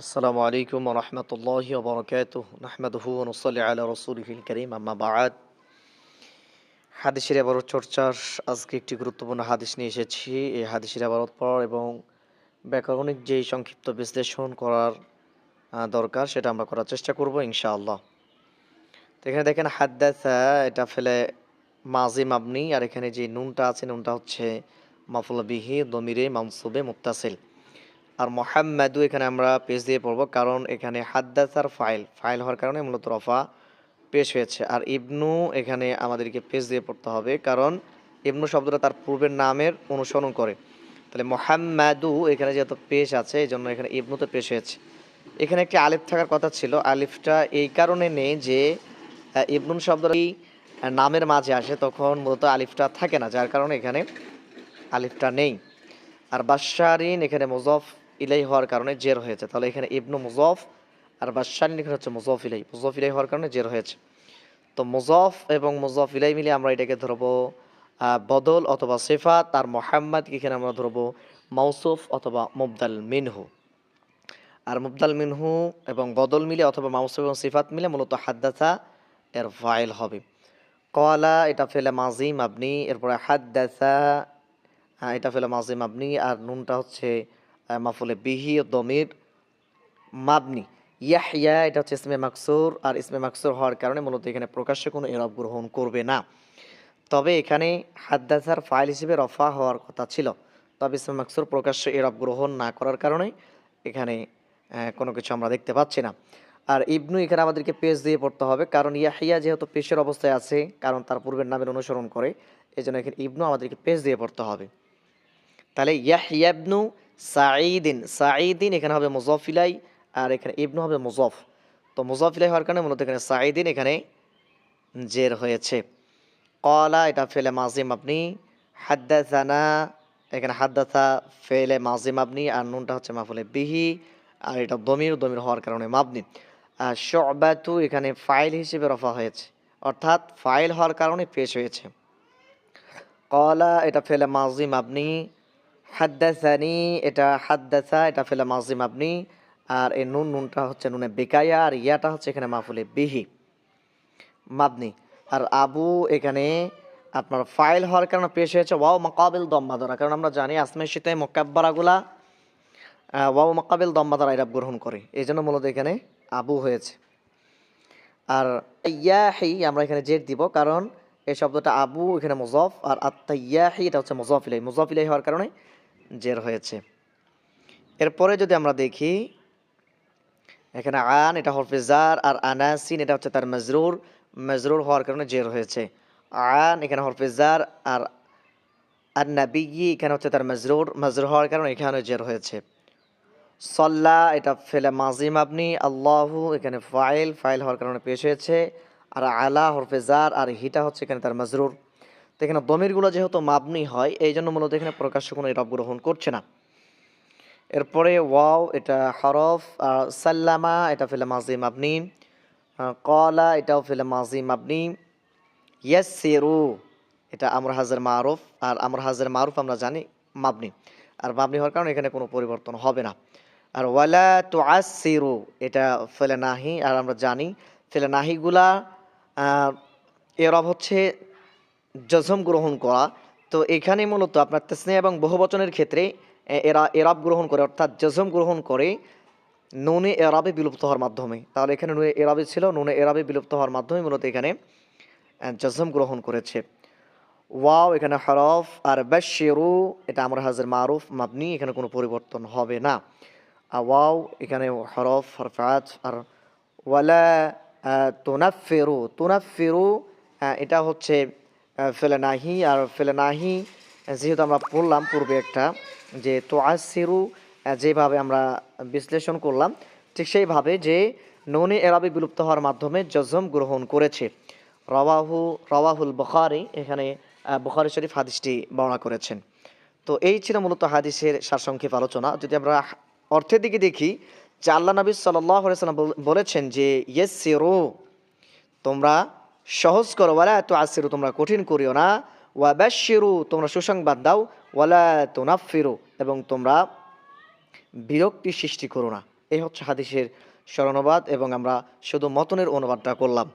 আসসালামু আলাইকুম ওয়া রাহমাতুল্লাহি ওয়া বারাকাতুহু নাহমাদুহু ওয়া নুসাল্লি আলা রাসূলিহিল কারীম আম্মা বা'দ। হাদিসের ইবারত চর্চার আজকে একটি গুরুত্বপূর্ণ হাদিস নিয়ে এসেছি। এই হাদিসের ইবারত পড়ার এবং ব্যাকরণিক যেই সংক্ষিপ্ত বিশ্লেষণ করার দরকার সেটা আমরা করার চেষ্টা করব ইনশাআল্লাহ। তো এখানে দেখেন হাদ্দাসা এটা ফেলে মাজি মাবনি, আর এখানে যে নুনটা আছে নুনটা হচ্ছে মাফউল বিহি দমিরে মানসুবে মুত্তাসিল। আর মোহাম্মদু এখানে আমরা পেশ দিয়ে পড়বো, কারণ এখানে হাদ্দাসার ফাইল হওয়ার কারণে মূলত রফা পেশ হয়েছে। আর ইবনু এখানে আমাদেরকে পেশ দিয়ে পড়তে হবে, কারণ ইবনু শব্দটা তার পূর্বের নামের অনুসরণ করে। তাহলে মোহাম্মদু এখানে যেহেতু পেশ আছে এই জন্য এখানে ইবনুতে পেশ হয়েছে। এখানে একটি আলিফ থাকার কথা ছিল, আলিফটা এই কারণে নেই যে ইবনুন শব্দটা নামের মাঝে আসে তখন মূলত আলিফটা থাকে না, যার কারণে এখানে আলিফটা নেই। আর বাশারিন এখানে মুজফ ইলাই হওয়ার কারণে জের হয়েছে, তাহলে এখানে ইবনু মুজফ আর বাশারিন এখানে হচ্ছে মুজফ ইলাই হওয়ার কারণে জের হয়েছে। তো মুজফ এবং মুজফ ইলাই মিলে আমরা এটাকে ধরবো বদল অথবা সিফাত, আর মোহাম্মদ এখানে আমরা ধরবো মাউসুফ অথবা মুবদাল মিনহু। আর মুবদাল মিনহু এবং বদল মিলে অথবা মাউসুফ এবং সিফাত মিলে মূলত হাদ্দাসা এর ফাইল হবে। কলা এটা ফেলে মাজি মাবনি, এরপরে হাদ্দাসা এটা ফেলে মাজি মাবনি, আর নুনটা হচ্ছে মাফুলে বিহি দমির মাবনি। ইয়াহইয়া এটা হচ্ছে ইসমে মাকসুর, আর ইসমে মাকসুর হওয়ার কারণে মূলত এখানে প্রকাশ্যে কোনো এরব গ্রহণ করবে না। তবে এখানে হাদ্দাসার ফাইল হিসেবে রফা হওয়ার কথা ছিল, তবে ইসমে মাকসুর প্রকাশ্যে এরব গ্রহণ না করার কারণে এখানে কোনো কিছু আমরা দেখতে পাচ্ছি না। আর ইবনু এখানে আমাদেরকে পেশ দিয়ে পড়তে হবে, কারণ ইয়াহিয়া যেহেতু পেশের অবস্থায় আছে, কারণ তার পূর্বের নামের অনুসরণ করে, এই জন্য এখানে ইবনু আমাদেরকে পেশ দিয়ে পড়তে হবে। তাহলে ইয়াহইয়া ইবনু সাঈদিন এখানে হবে মুজফ ইলাই, আর এখানে ইবনু হবে মুজফ। তো মুজফ ইলাই হওয়ার কারণে মূলত এখানে সাঈদিন এখানে জের হয়েছে। কলা এটা ফেলে মাজিম আপনি, হাদ্দাসানা এখানে হাদ্দাসা ফেলে মাজিম আপনি, আর নুনটা হচ্ছে মাফুলে বিহি, আর এটা দমির হওয়ার কারণে মাবনি। আর শুবাতু এখানে ফাইল হিসেবে রফা হয়েছে, অর্থাৎ ফাইল হওয়ার কারণে পেশ হয়েছে। কলা এটা ফেলে মাজিম আপনি, হাদ্দাসানি এটা হাদ্দাসা এটা ফেলে মাজিম আপনি, আর এই নুনটা হচ্ছে নুনে বেকায়া, আর ইয়াটা হচ্ছে এখানে মাফুলে বিহি মাবনি। আর আবু এখানে আপনার ফাইল হওয়ার কারণে পেশ হয়েছে ওয়াও মাকাবিল দম্মা দ্বারা, কারণ আমরা জানি আসমে শীতে মোকাব্বারাগুলা ওয়াও মাকাবিল দম্মা দ্বারা ইরাব গ্রহণ করে, এই জন্য মূলত এখানে আবু হয়েছে। আর ইয়াহি আমরা এখানে জের দিব, কারণ এই শব্দটা আবু এখানে মুজফ, আর আত্তাইয়াহি এটা হচ্ছে মুজফ ইলাই হওয়ার কারণে জের হয়েছে। এরপরে যদি আমরা দেখি এখানে আন এটা হরফে জার, আর আনাসিন এটা হচ্ছে তার মজরুর হওয়ার কারণে জের হয়েছে। আন এখানে হরফে জার, আর আন-নাবিয়্যি এখানে হচ্ছে তার মজরুর হওয়ার কারণে এখানে জের হয়েছে। সল্লা এটা ফেলে মাজি মাবনি, আল্লাহু এখানে ফাইল হওয়ার কারণে পেশ হয়েছে। আর আলা হরফে জার, আর হিটা হচ্ছে এখানে তার মজরুর। তো এখানে দমিরগুলো যেহেতু মাবনি হয় এই জন্য মূলত এখানে প্রকাশ্য কোনো ইরাব গ্রহণ করছে না। এরপরে ওয়াও এটা হরফ, সাল্লামা এটা ফেলে মাজি মাবনি, কলা এটাও ফেলে মাজি মাবনি, ইয়াসসিরু এটা আমর হাজের মারুফ, আর আমর হাজের মারুফ আমরা জানি মাবনি, আর মাবনি হওয়ার কারণে এখানে কোনো পরিবর্তন হবে না। আর ওয়ালা তুআসসিরু এটা ফেলে নাহি, আর আমরা জানি ফেলে নাহিগুলা এরব হচ্ছে জজম গ্রহণ করা। তো এখানে মূলত আপনার তাসনিয়া এবং বহুবচনের ক্ষেত্রে এরা এরাব গ্রহণ করে, অর্থাৎ জজম গ্রহণ করে নুনে এরাবে বিলুপ্ত হওয়ার মাধ্যমে। তাহলে এখানে নুনে এরাবে ছিল, নুনে এরাবে বিলুপ্ত হওয়ার মাধ্যমে মূলত এখানে জজম গ্রহণ করেছে। ওয়াও এখানে হরফ, আর বাশশিরু এটা আমর হাজের মারুফ মাবনি, এখানে কোনো পরিবর্তন হবে না। ওয়াও এখানে হরফাত, আর ওয়ালা তুনাফিরু এটা হচ্ছে ফেলে নাহি, আর ফেলে নাহি যেহেতু আমরা পড়লাম পূর্বে একটা যে তুআসসিরু যেভাবে আমরা বিশ্লেষণ করলাম ঠিক সেইভাবে যে নুনে এরাবে বিলুপ্ত হওয়ার মাধ্যমে জজম গ্রহণ করেছে। রওয়াহুল বুখারী এখানে বুখারী শরীফ হাদিসটি বর্ণনা করেছেন। তো এই ছিল মূলত হাদিসের সারসংক্ষেপ আলোচনা। যদি আমরা অর্থের দিকে দেখি যে আল্লাহ নবী সাল্লাল্লাহু আলাইহি ওয়াসাল্লাম বলেছেন যে ইয়াসসিরু তোমরা সহজ করো, ওয়ালা তুআসসিরু তোমরা কঠিন করিও না, ওয়া বাশশিরু তোমরা সুসংবাদ দাও, ওয়ালা তুনাফফিরু এবং তোমরা বিরক্তি সৃষ্টি করো না। এই হচ্ছে হাদিসের সরনুবাদ এবং আমরা শুধু মতনের অনুবাদটা করলাম।